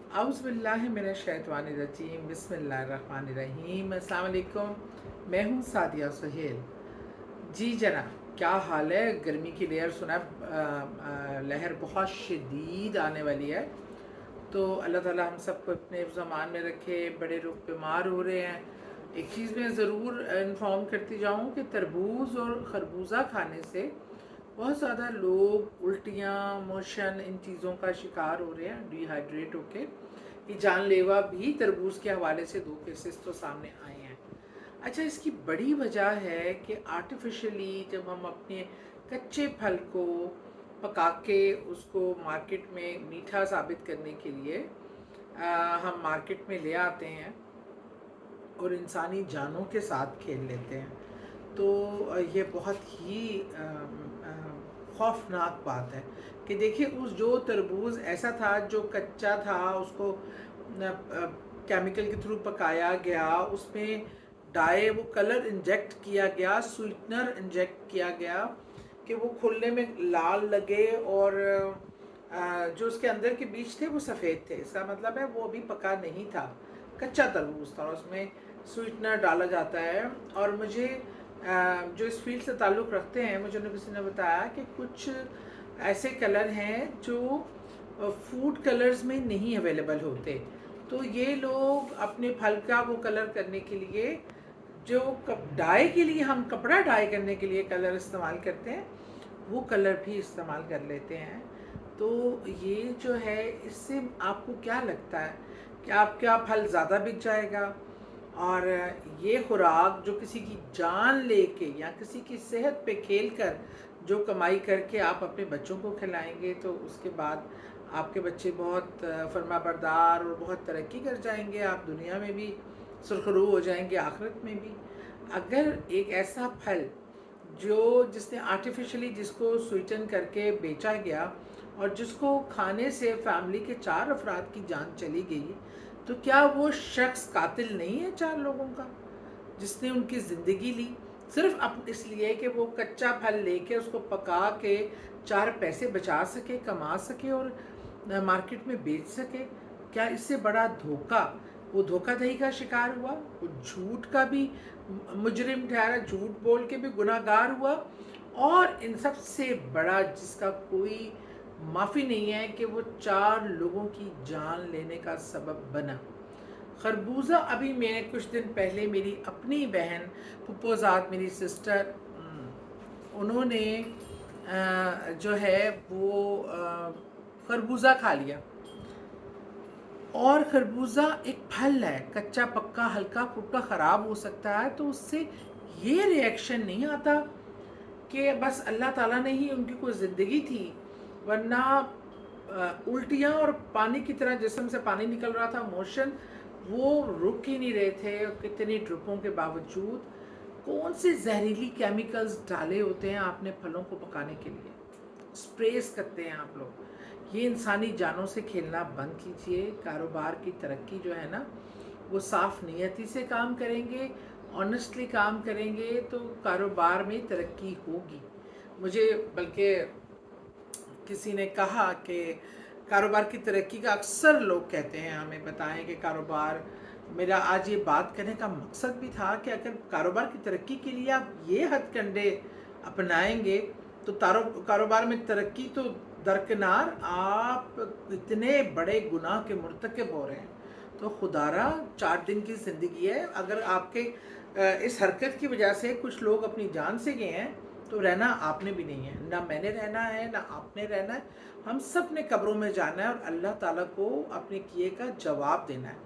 औज़ु बिल्लाहि मिनश्शैतानिर्रजीम बिस्मिल्लाहिर्रहमानिर्रहीम। अस्सलाम वालेकुम। मैं हूँ सादिया सुहेल। जी जनाब, क्या हाल है? गर्मी की लेयर सुना लहर बहुत शदीद आने वाली है। तो अल्लाह ताला हम सबको अपने ज़मान में रखे। बड़े लोग बीमार हो रहे हैं। एक चीज़ मैं ज़रूर इन्फॉर्म करती जाऊँ कि तरबूज और खरबूजा खाने से बहुत ज़्यादा लोग उल्टियाँ, मोशन, इन चीज़ों का शिकार हो रहे हैं, डिहाइड्रेट होके। ये जानलेवा भी तरबूज के हवाले से 2 केसेस तो सामने आए हैं। अच्छा, इसकी बड़ी वजह है कि आर्टिफिशियली जब हम अपने कच्चे फल को पका के उसको मार्केट में मीठा साबित करने के लिए हम मार्केट में ले आते हैं और इंसानी जानों के साथ खेल लेते हैं। तो ये बहुत ही खौफनाक बात है कि देखिए, उस जो तरबूज ऐसा था जो कच्चा था, उसको केमिकल के थ्रू पकाया गया, उसमें डाई वो कलर इंजेक्ट किया गया, स्वीटनर इंजेक्ट किया गया कि वो खुलने में लाल लगे, और जो उसके अंदर के बीज थे वो सफ़ेद थे। इसका मतलब है वो अभी पका नहीं था, कच्चा तरबूज था, उसमें स्वीटनर डाला जाता है। और मुझे जो इस फील्ड से ताल्लुक़ रखते हैं, मुझे किसी ने बताया कि कुछ ऐसे कलर हैं जो फूड कलर्स में नहीं अवेलेबल होते। तो ये लोग अपने फल का वो कलर करने के लिए, जो डाई के लिए हम कपड़ा डाई करने के लिए कलर इस्तेमाल करते हैं, वो कलर भी इस्तेमाल कर लेते हैं। तो ये जो है, इससे आपको क्या लगता है कि आपका फल ज़्यादा बिक जाएगा? और ये खुराक जो किसी की जान लेके या किसी की सेहत पे खेल कर जो कमाई करके आप अपने बच्चों को खिलाएंगे, तो उसके बाद आपके बच्चे बहुत फर्माबरदार और बहुत तरक्की कर जाएंगे। आप दुनिया में भी सुरखरू हो जाएंगे, आखिरत में भी। अगर एक ऐसा फल जिसने आर्टिफिशियली जिसको स्वीटन करके बेचा गया और जिसको खाने से फैमिली के 4 अफराद की जान चली गई, तो क्या वो शख्स कातिल नहीं है 4 लोगों का, जिसने उनकी ज़िंदगी ली सिर्फ इसलिए कि वो कच्चा फल लेके उसको पका के 4 पैसे बचा सके, कमा सके और मार्केट में बेच सके? क्या इससे बड़ा धोखा? वो धोखाधड़ी का शिकार हुआ, वो झूठ का भी मुजरिम ठहरा, झूठ बोल के भी गुनाहगार हुआ, और इन सब से बड़ा जिसका कोई माफ़ी नहीं है कि वो 4 लोगों की जान लेने का सबब बना। खरबूजा, अभी मैंने कुछ दिन पहले मेरी अपनी बहन फुप्पोज़ाद, मेरी सिस्टर, उन्होंने जो है वो खरबूजा खा लिया। और खरबूजा एक फल है, कच्चा पक्का हल्का फुल्का ख़राब हो सकता है, तो उससे ये रिएक्शन नहीं आता कि बस अल्लाह ताला ने ही उनकी कोई ज़िंदगी थी, वरना उल्टियाँ और पानी की तरह जिस्म से पानी निकल रहा था, मोशन, वो रुक ही नहीं रहे थे। कितनी ड्रिपों के बावजूद कौन से जहरीली केमिकल्स डाले होते हैं आपने फलों को पकाने के लिए, स्प्रेस करते हैं आप लोग। ये इंसानी जानों से खेलना बंद कीजिए। कारोबार की तरक्की जो है ना, वो साफ़ नीयती से काम करेंगे, ऑनेस्टली काम करेंगे, तो कारोबार में तरक्की होगी। मुझे बल्कि किसी ने कहा कि कारोबार की तरक्की का अक्सर लोग कहते हैं, हमें बताएं कि कारोबार, मेरा आज ये बात करने का मकसद भी था कि अगर कारोबार की तरक्की के लिए आप ये हथकंडे अपनाएंगे तो कारोबार में तरक्की तो दरकिनार, आप इतने बड़े गुनाह के मुर्तकब हो रहे हैं। तो खुदारा 4 दिन की ज़िंदगी है। अगर आपके इस हरकत की वजह से कुछ लोग अपनी जान से गए हैं, तो रहना आपने भी नहीं है, ना मैंने रहना है, ना आपने रहना है। हम सब ने कब्रों में जाना है और अल्लाह ताला को अपने किए का जवाब देना है।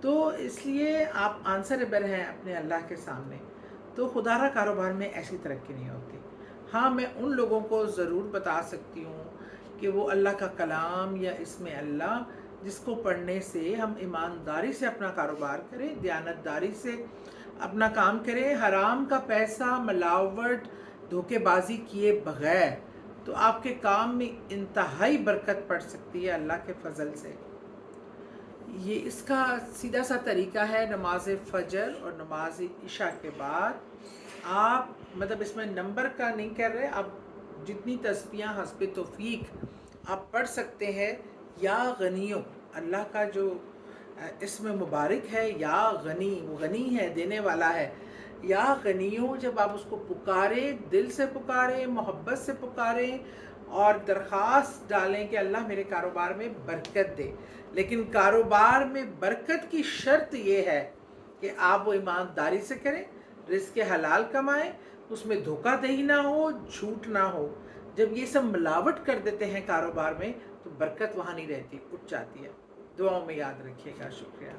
तो इसलिए आप आंसरेबल हैं अपने अल्लाह के सामने। तो खुदारा कारोबार में ऐसी तरक्की नहीं होती। हाँ, मैं उन लोगों को ज़रूर बता सकती हूँ कि वो अल्लाह का कलाम या इसमें अल्लाह, जिसको पढ़ने से हम ईमानदारी से अपना कारोबार करें, दयानतदारी से अपना काम करें, हराम का पैसा, मिलावट, धोखेबाजी किए बगैर, तो आपके काम में इंतहाई बरकत पड़ सकती है अल्लाह के फ़ज़ल से। ये इसका सीधा सा तरीका है, नमाज फ़जर और नमाज इशा के बाद आप, मतलब इसमें नंबर का नहीं कर रहे, आप जितनी तस्बीहां हस्बे तौफीक आप पढ़ सकते हैं, या गनियों अल्लाह का जो इसमें मुबारक है या गनी, वो गनी है, देने वाला है। या गनियों, जब आप उसको पुकारें, दिल से पुकारें, मोहब्बत से पुकारें और दरख्वास्त डालें कि अल्लाह मेरे कारोबार में बरकत दे। लेकिन कारोबार में बरकत की शर्त ये है कि आप वो ईमानदारी से करें, रिज़्क़ हलाल कमाएं, उसमें धोखाधड़ी ना हो, झूठ ना हो। जब ये सब मिलावट कर देते हैं कारोबार में तो बरकत वहाँ नहीं रहती, उठ जाती है। दुआओं में याद रखिएगा। शुक्रिया।